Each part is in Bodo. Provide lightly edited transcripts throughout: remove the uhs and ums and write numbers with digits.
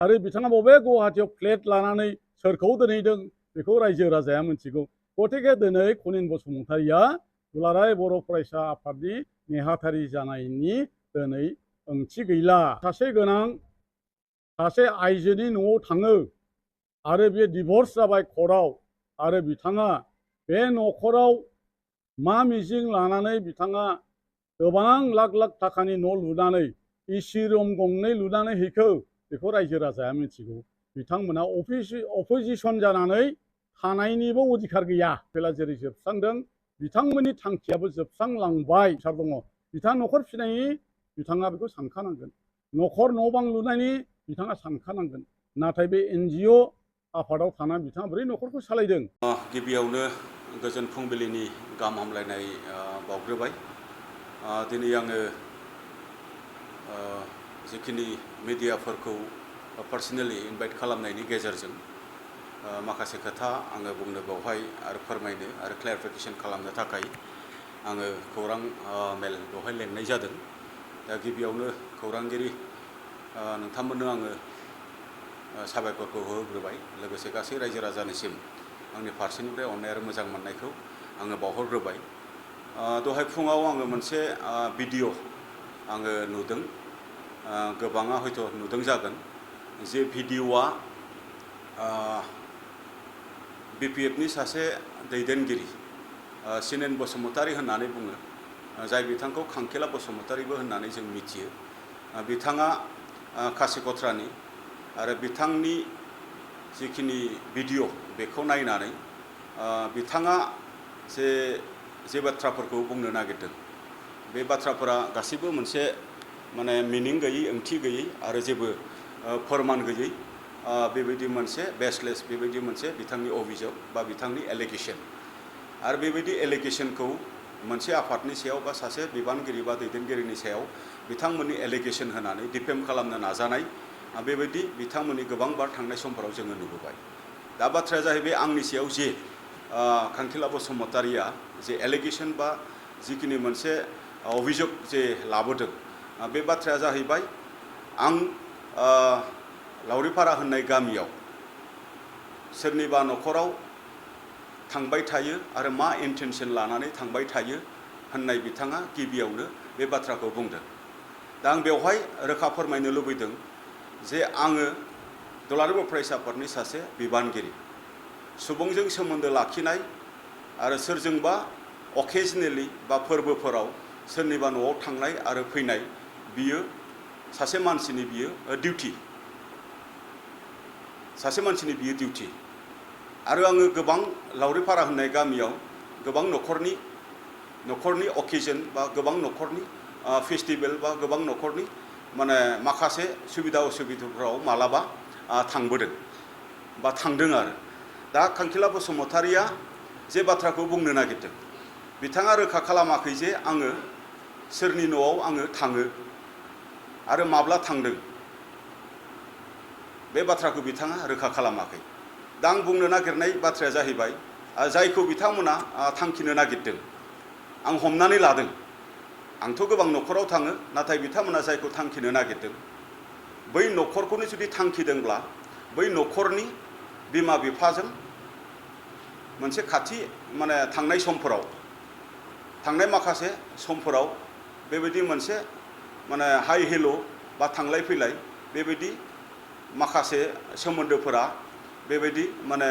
आरो बिथाङा बबे गुवाहाटीयाव फ्लेट लानानै सोरखौ दोनहैदों बेखौ रायजो राजाया मिथिगौ। गतिके दिनै खनिन बसुमतारिया दुलाराय बर' फरायसा आफादनि नेहाथारि जानायनि दिनै ओंथि गैला। सासे गोनां सासे आइजोनि न'आव थाङो आरो बे डिभर्स जाबाय कर्टआव आरो बिथाङा बे न'खराव मा मिजिं लानानै बिथाङा गोबां लाख लाख थाखानि न' लुनानै एसि रुम गंनै लुनानै हैखो बेखौ रायजो राजाया मिथिगौ। बिथांमोना अपोजिसन जानानै थानायनिबो अधिकार गैया। बेला जेरै जोबस्रांदों बिथांमोननि थांखियाबो जोबस्रांलांबाय सार दङ। बिथाङा न'खर फिसिनायनि बिथाङा बेखौ सानखानांगोन। न'खर न' बां लुनायनि बिथाङा सानखानांगोन। नाथाय बे NGO आफादाव थानानै बिथाङा बोरै न'खरखौ सालायदों? गिबियावनो गोजोन फुंबिलिनि गाहाम हामलायनाय बावग्रोबाय। दिनै आङो जिखिनि मिडियाफोरखौ पार्सनेलि इनभाइट खालामनायनि गेजेरजों माखासे खोथा आङो बुंनो बेवहाय आरो फोरमायनो आरो क्लेरिफिकेसन खालामनो थाखाय आङो खौरां मेल बेवहाय लेंनाय जादों। दा गिबियावनो खौरांगिरि नोंथांमोननो आङो साबायखरखौ होग्रोबाय। लोगोसे गासै रायजो राजानिसिम आंनि फारसेनिफ्राय अननाय आरो मोजां मोननायखौ आङो बावहरग्रोबाय। दहाय फुङाव आङो मोनसे भिडिअ' आङो नुदों। गोबाङा हयथ' नुदों जागोन। जे भिडिअ'आ BPFनि सासे दैदेनगिरि सिनेन बसुमतारी होननानै बुङो, जाय बिथांखौ खांखेला बसुमतारीबो होननानै जों मिथियो। बिथाङा खासिक'त्रानि आरो बिथांनि जिखिनि भिडिअ' बेखौ नायनानै बिथाङा जे बाथ्राफोरखौ बुंनो नागिरदों बे बाथ्राफोरा गासैबो मोनसे माने मिनिं गैयै, ओंथि गैयै आरो जेबो फोरमान गैयै बेबायदि मोनसे बेसलेस बेबायदि मोनसे बिथांनि अभियोग बा बिथांनि एलिगेशन। आरो बेबायदि एलिगेशनखौ मोनसे आफादनि सायाव बा सासे बिबानगिरि बा दैदेनगिरिनि सायाव बिथांमोननि एलिगेशन होनानै डिफेम खालामनो नाजानाय बेबायदि बिथांमोननि गोबांबार थांनाय समफोराव जोङो नुबोबाय। दा बाथ्राया जाहैबाय आंनि सायाव जे खांखेला बसुमतारीया जे एलिगेशन बा जिखिनि मोनसे अभियोग जे लाबोदों बे बाथ्राया जाहैबाय आं लावरिपारा होननाय गामियाव सोरनिबा न'खराव थांबाय थायो आरो मा इन्टेनसन लानानै थांबाय थायो होननाय बिथाङा गिबियावनो बे बाथ्राखौ बुंदों। दा आं बेवहाय रोखा फोरमायनो लुबैदों जे आङो दुलाराय बर' फरायसा आफादनि सासे बिबानगिरि। सुबुंजों सोमोन्दो लाखिनाय आरो सोरजोंबा अकेजनेलि बा फोरबोफोराव सोरनिबा न'आव थांनाय आरो फैनाय बियो सासे मानसिनि बियो डिउटि। सासे मानसिनि बियो डिउटि। आरो आङो गोबां लावरिपारा होननाय गामियाव गोबां न'खरनि अकेजन बा गोबां न'खरनि फेस्टिभेल बा गोबां न'खरनि माने माखासे सुबिदा असुबिदाफोराव मालाबा थांबोदों बा थांदों आरो। दा खांखेला बसुमतारीया जे बाथ्राखौ बुंनो नागिरदों बिथाङा रोखा खालामाखै जे आङो सोरनि न'आव आङो थाङो आरो माब्ला थांदों बे बाथ्राखौ बिथाङा रोखा खालामाखै। दा आं बुंनो नागिरनाय बाथ्राया जाहैबाय जायखौ बिथांमोना थांखिनो नागिरदों आं हमनानै लादों। आंथ' गोबां न'खराव थाङो, नाथाय बिथांमोना जायखौ थांखिनो नागिरदों बै न'खरखौनो जुदि थांखिदोंब्ला बै न'खरनि बिमा बिफाजों मोनसे खाथि माने थांनाय माखासे समफोराव बेबायदि मोनसे माने हाइ हेल' बा थांलाय फैलाय बेबायदि माखासे सोमोन्दोफोरा बेबायदि माने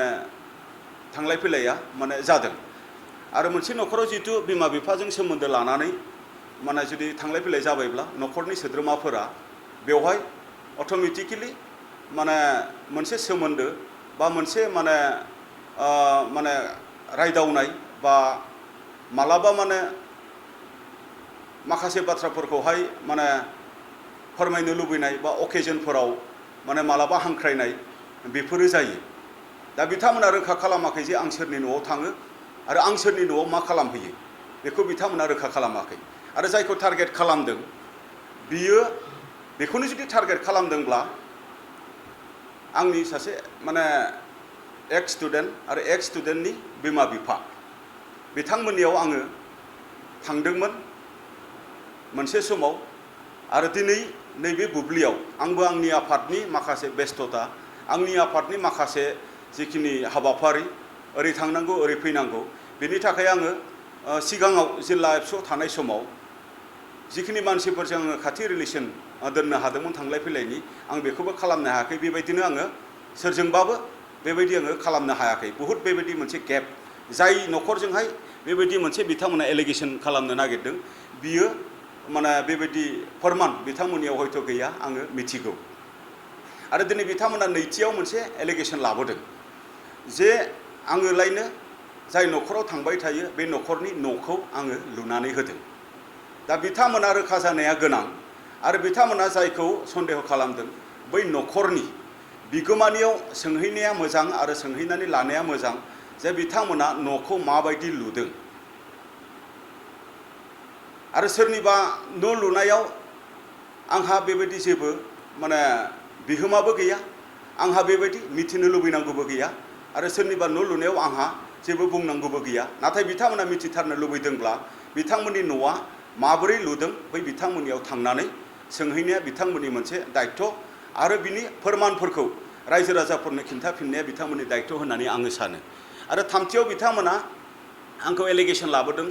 थांलाय फैलाया माने जादों। आरो मोनसे न'खराव जिहेतु बिमा बिफाजों सोमोन्दो लानानै माने जुदि थांलाय फैलाय जाबायब्ला न'खरनि सोद्रोमाफोरा बेवहाय अट'मेटिकेलि माने मोनसे सोमोन्दो बा मोनसे माने रायदावनाय बा मालाबा माने माखासे बाथ्राफोरखौहाय माने फोरमायनो लुबैनाय बा अकेजनफोराव माने मालाबा हांख्रायनाय बेफोरो जायो। दा बिथांमोना रोखा खालामाखै जे आं सोरनि न'आव थाङो आरो आं सोरनि न'आव मा खालामहैयो बेखौ बिथांमोना रोखा खालामाखै। आरो जायखौ टारगेट खालामदों बियो बेखौनो जुदि टारगेट खालामदोंब्ला आंनि सासे माने एक्स स्टुडेन्ट आरो एक्स स्टुडेन्टनि बिमा बिफा बिथांमोननियाव आङो थांदोंमोन मोनसे समाव। आरो दिनै नैबे बुब्लियाव आंबो आंनि आफादनि माखासे बेस्थता आंनि आफादनि माखासे जिखिनि हाबाफारि ओरै थांनांगौ ओरै फैनांगौ बेनि थाखाय आङो सिगाङाव जिल्ला एबसुआव थानाय समाव जिखिनि मानसिफोरजों आङो खाथि रिलेसन दोननो हादोंमोन थांलाय फैलायनि आं बेखौबो खालामनो हायाखै बेबायदिनो आङो सोरजोंबाबो बेबायदि आङो खालामनो हायाखै बहुद बेबायदि मोनसे गेप जाय न'खरजोंहाय बेबायदि मोनसे बिथांमोना एलिगेसन खालामनो नागिरदों बियो माने बेबायदि फोरमान बिथांमोननियाव हयथ' गैया आङो मिथिगौ आरो दिनै बिथांमोना नैथियाव मोनसे एलिगेसन लाबोदों जे आङोलायनो जाय न'खराव थांबाय थायो बे न'खरनि न'खौ आङो लुनानै होदों दा बिथांमोना रोखा जानाया गोनां आरो बिथांमोना जायखौ सन्देह खालामदों बै न'खरनि बिगोमानियाव सोंहैनाया मोजां आरो सोंहैनानै लानाया मोजां जे बिथांमोना न'खौ माबायदि लुदों आरो सोरनिबा न' लुनायाव आंहा बेबायदि जेबो माने बिहोमाबो गैया आंहा बेबायदि मिथिनो लुबैनांगौबो गैया आरो सोरनिबा न' लुनायाव आंहा जेबो बुंनांगौबो गैया नाथाय बिथांमोना मिथिथारनो लुबैदोंब्ला बिथांमोननि न'आ माबोरै लुदों बै बिथांमोननियाव थांनानै सोंहैनाया बिथांमोननि मोनसे दायित्व आरो बिनि फोरमानफोरखौ रायजो राजाफोरनो खिन्थाफिननाया बिथांमोननि दायित्व होननानै आङो सानो आरो थामथियाव बिथांमोना आंखौ एलिगेसन लाबोदों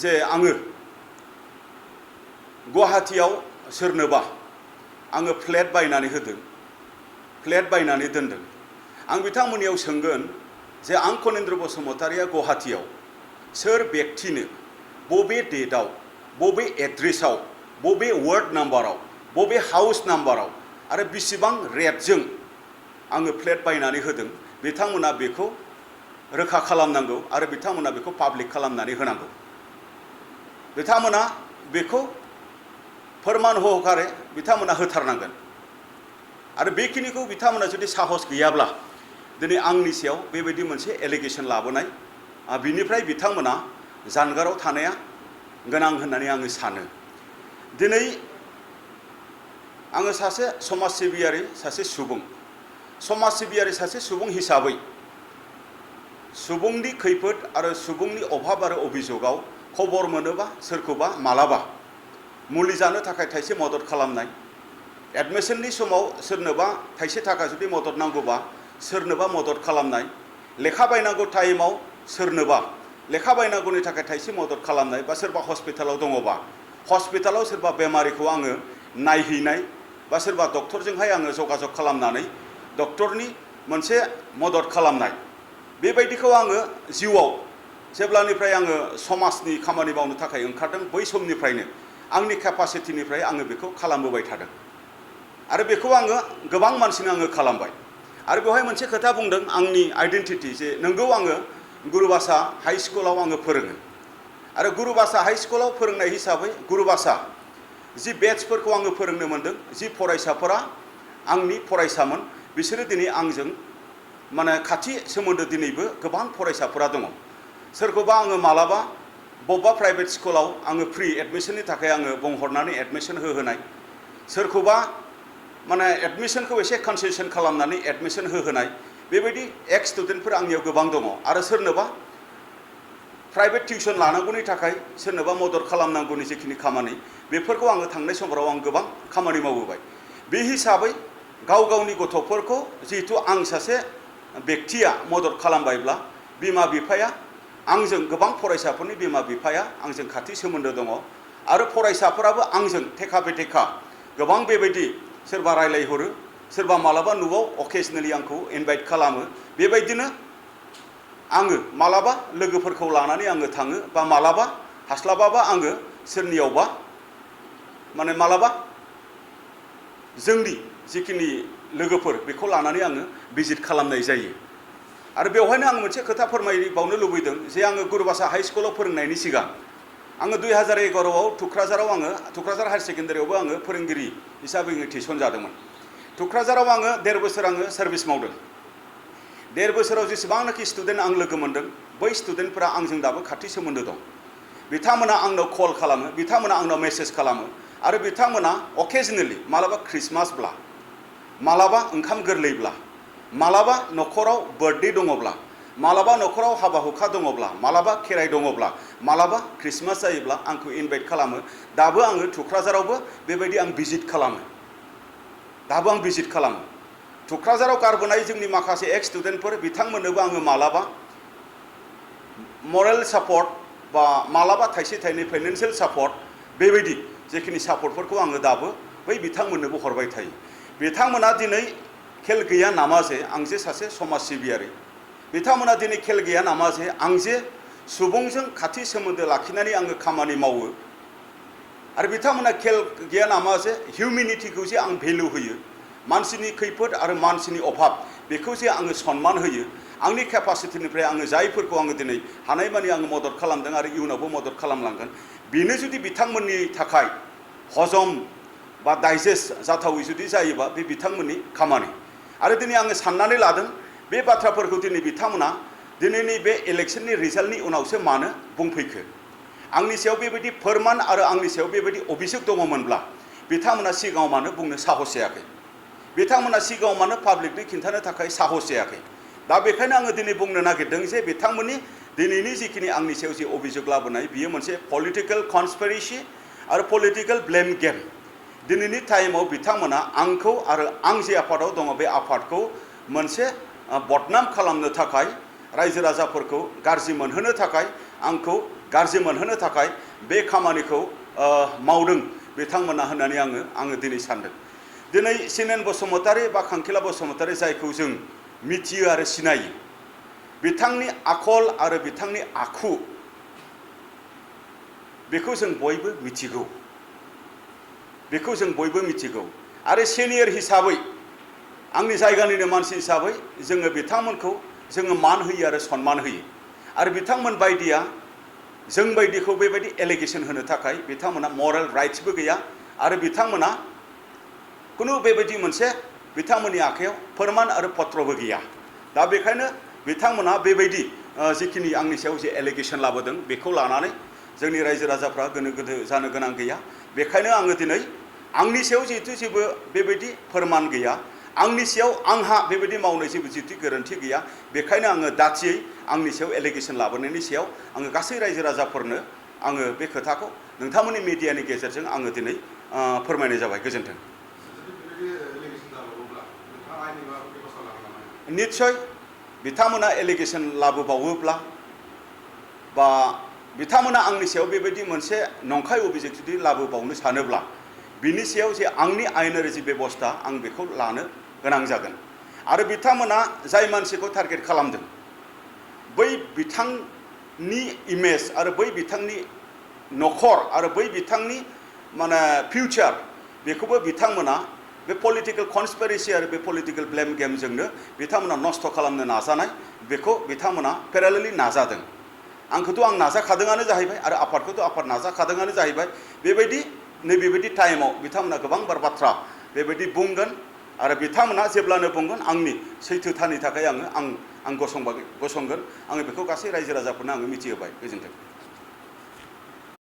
जे आङो गुवाहाटीयाव सोरनोबा आङो फ्लेट बायनानै होदों फ्लेट बायनानै दोनदों आं बिथांमोननियाव सोंगोन जे आं कनिन्द्र बसुमतारिया गुवाहाटीयाव सोर व्यक्तिनो बबे डेटआव बबे एड्रेसाव बबे वार्ड नाम्बाराव बबे हाउस नाम्बाराव आरो बेसेबां रेटजों आङो फ्लेट बायनानै होदों बिथांमोना बेखौ रोखा खालामनांगौ आरो बिथांमोना बेखौ पाब्लिक खालामनानै होनांगौ बिथांमोना बेखौ फोरमान होखारे बिथांमोना होथारनांगोन आरो बेखिनिखौ बिथांमोना जुदि साहस गैयाब्ला दिनै आंनि सायाव बेबायदि मोनसे एलिगेसन लाबोनाय बिनिफ्राय बिथांमोना जानगाराव थानाया गोनां होननानै आङो सानो दिनै आङो सासे समाज सिबियारि सासे सुबुं हिसाबै सुबुंनि खैफोद आरो सुबुंनि अभाब आरो अभियोगाव खबर मोनोबा सोरखौबा मालाबा मुलि जानो थाखाय थाइसे मदद खालामनाय एडमिसननि समाव सोरनोबा थाइसे थाखा जुदि मदद नांगौबा सोरनोबा मदद खालामनाय लेखा बायनांगौ टाइमाव सोरनोबा लेखा बायनांगौनि थाखाय थाइसे मदद खालामनाय बा सोरबा हस्पिटालाव दङबा हस्पिटालाव सोरबा बेमारिखौ आङो नायहैनाय बा सोरबा डक्टरजोंहाय आङो जगाजग खालामनानै डक्टरनि मोनसे मदद खालामनाय बेबायदिखौ आङो जिउआव जेब्लानिफ्राय आङो समाजनि खामानि मावनो थाखाय ओंखारदों बै समनिफ्रायनो आंनि केपासिटिनिफ्राय आङो बेखौ खालामबोबाय थादों आरो बेखौ आङो गोबां मानसिनो आङो खालामबाय आरो बेवहाय मोनसे खोथा बुंदों आंनि आइडेन्टिटि जे नोंगौ आङो गुरुबासा हाई स्कुलाव आङो फोरोङो आरो गुरुबासा हाई स्कुलाव फोरोंनाय हिसाबै गुरुबासा जि बेट्सफोरखौ आङो फोरोंनो मोनदों जि फरायसाफोरा आंनि फरायसामोन बिसोरो दिनै आंजों माने खाथि सोमोन्दो दिनैबो गोबां फरायसाफोरा दङ सोरखौबा आङो मालाबा बबेबा प्राइभेट स्कुलाव आङो फ्रि एडमिसननि थाखाय आङो बुंहरनानै एडमिसन होहोनाय सोरखौबा माने एडमिसनखौ एसे कनसेसन खालामनानै एडमिसन होहोनाय बेबायदि एक्स स्टुडेन्टफोर आंनियाव गोबां दङ आरो सोरनोबा प्राइभेट टिउसन लानांगौनि थाखाय सोरनोबा मदद खालामनांगौनि जिखिनि खामानि बेफोरखौ आङो थांनाय समफोराव आं गोबां खामानि मावबोबाय बे हिसाबै गाव गावनि गथ'फोरखौ जिहेतु आं सासे व्यक्तिया मदद खालामबायब्ला बिमा बिफाया आंजों गोबां फरायसाफोरनि बिमा बिफाया आंजों खाथि सोमोन्दो दङ आरो फरायसाफोराबो आंजों थेखा बेथेखा गोबां बेबायदि सोरबा रायलायहरो सोरबा मालाबा न'आव अकेजनेलि आंखौ इनभाइट खालामो बेबायदिनो आङो मालाबा लोगोफोरखौ लानानै आङो थाङो बा मालाबा हास्लाबाबा आङो सोरनियावबा माने मालाबा जोंनि जिखिनि लोगोफोर बेखौ लानानै आङो भिजिट खालामनाय जायो आरो बेवहायनो आं मोनसे खोथा फोरमायबावनो लुबैदों जे आङो गुरुबासा हाई स्कुलाव फोरोंनायनि सिगां आङो 2011आव थुक्राझाराव आङो थुक्राझार हायार सेकेन्डारियावबो आङो फोरोंगिरि हिसाबै आङो थिसनजादोंमोन थुक्राझाराव आङो 1.5 बोसोर आङो सार्भिस मावदों 1.5 बोसोराव जेसेबांनाखि स्टुडेन्ट आं लोगो मोनदों बै स्टुडेन्टफोरा आंजों दाबो खाथि सोमोन्दो दं बिथांमोना आंनाव कल खालामो बिथांमोना आंनाव मेसेज खालामो आरो बिथांमोना अकेजनेलि मालाबा ख्रिस्टमासब्ला मालाबा ओंखाम गोरलैब्ला मालाबा न'खराव बार्थडे दङब्ला मालाबा न'खराव हाबा हुखा दङब्ला मालाबा खेराइ दङब्ला मालाबा ख्रिस्टमास जायोब्ला आंखौ इनभाइट खालामो दाबो आङो थुक्राझारावबो बेबायदि आं भिजिट खालामो दाबो आं भिजिट खालामो थुक्राझाराव गारबोनाय जोंनि माखासे एक्स स्टुडेन्टफोर बिथांमोननोबो आङो मालाबा मरेल सापर्ट बा मालाबा थाइसे थाइनै फाइनान्सियेल सापर्ट बेबायदि जेखिनि सापर्टफोरखौ आङो दाबो बै बिथांमोननोबो हरबाय थायो बिथांमोना दिनै खेल गैया नामा जे आं जे सासे समाज सिबियारि बिथांमोना दिनै खेल गैया नामा जे आं जे सुबुंजों खाथि सोमोन्दो लाखिनानै आङो खामानि मावो आरो बिथांमोना खेल गैया नामा जे हिउमेनिटिखौ जे आं भेलु होयो मानसिनि खैफोद आरो मानसिनि अभाब बेखौ जे आङो सन्मान होयो आंनि केपासिटिनिफ्राय आङो जायफोरखौ आङो दिनै हानायमानि आङो मदद खालामदों आरो इयुनावबो मदद खालामलांगोन बेनो जुदि बिथांमोननि थाखाय हजम बा डाइजेस्ट जाथावै जुदि जायोबा बे बिथांमोननि खामानि आरो दिनै आङो साननानै लादों बे बाथ्राफोरखौ दिनै बिथांमोना दिनैनि बे इलेक्शननि रिजाल्टनि उनावसो मानो बुंफैखो आंनि सायाव बेबायदि फोरमान आरो आंनि सायाव बेबायदि अभियोग दङमोनब्ला बिथांमोना सिगाङाव मानो बुंनो साहस जायाखै बिथांमोना सिगाङाव मानो पाब्लिकनो खिन्थानो थाखाय साहस जायाखै दा बेखायनो आङो दिनै बुंनो नागिरदों जे बिथांमोननि दिनैनि जिखिनि आंनि सायाव जे अभियोग लाबोनाय बियो मोनसे पलिटिकेल कनस्पिरेसि आरो पलिटिकेल ब्लेम गेम दिनैनि टाइमाव बिथांमोना आंखौ आरो आं जे आफादाव दङ बे आफादखौ मोनसे बदनाम खालामनो थाखाय रायजो राजाफोरखौ गाज्रि मोनहोनो थाखाय आंखौ गाज्रि मोनहोनो थाखाय बे खामानिखौ मावदों बिथांमोना होननानै आङो दिनै सानदों दिनै सिनेन बसुमतारी बा खांखिला बसुमतारी जायखौ जों मिथियो आरो सिनायो बिथांनि आखल आरो बिथांनि आखु बेखौ जों बयबो मिथिगौ बेखौ जों बयबो मिथिगौ आरो सिनियर हिसाबै आंनि जायगानिनो मानसि हिसाबै जोङो बिथांमोनखौ जोङो मान होयो आरो सन्मान होयो आरो बिथांमोन बायदिया जों बायदिखौ बेबायदि एलिगेशन होनो थाखाय बिथांमोना मरेल राइट्सबो गैया आरो बिथांमोना खुनु बेबायदि मोनसे बिथांमोननि आखायाव फोरमान आरो पत्रबो गैया दा बेखायनो बिथांमोना बेबायदि जिखिनि आंनि सायाव जे एलिगेशन लाबोदों बेखौ लानानै जोंनि रायजो राजाफ्रा गोनो गोथो जानो गोनां गैया बेखायनो आङो दिनै आंनि सायाव जिहेतु जेबो बेबायदि फोरमान गैया आंनि सायाव आंहा बेबायदि मावनाय जेबो जिहेतु गोरोन्थि गैया बेखायनो आङो दाथियै आंनि सायाव एलिगेशन लाबोनायनि सायाव आङो गासै रायजो राजाफोरनो आङो बे खोथाखौ नोंथांमोननि मिडियानि गेजेरजों आङो दिनै फोरमायनाय जाबाय गोजोन्थों निस्सय बिथांमोना एलिगेशन लाबोबावोब्ला बा बिथांमोना आंनि सायाव बेबायदि मोनसे नंखाय अभियोग जुदि लाबोबावनो सानोब्ला बिनि सायाव जे आंनि आयेनारि जि बेबस्था आं बेखौ लानो गोनां जागोन आरो बिथांमोना जाय मानसिखौ टारगेट खालामदों बै बिथांनि इमेज आरो बै बिथांनि नखर आरो बै बिथांनि माने फिउचार बेखौबो बिथांमोना बे पलिटिकेल कनस्पिरेसि आरो बे पलिटिकेल ब्लेम गेमजोंनो बिथांमोना नस्थ' खालामनो नाजानाय बेखौ बिथांमोना पेरेलेलि नाजादों आंखौथ' आं नाजाखादोंआनो जाहैबाय आरो आफादखौथ' आफाद नाजाखादोंआनो जाहैबाय बेबायदि नैबेबायदि टाइमाव बिथांमोना गोबांबार बाथ्रा बेबायदि बुंगोन आरो बिथांमोना जेब्लानो बुंगोन आंनि सैथोथानि थाखाय आं गसंगोन आङो बेखौ गासै रायजो राजाफोरनो आङो मिथिहोबाय गोजोन्थों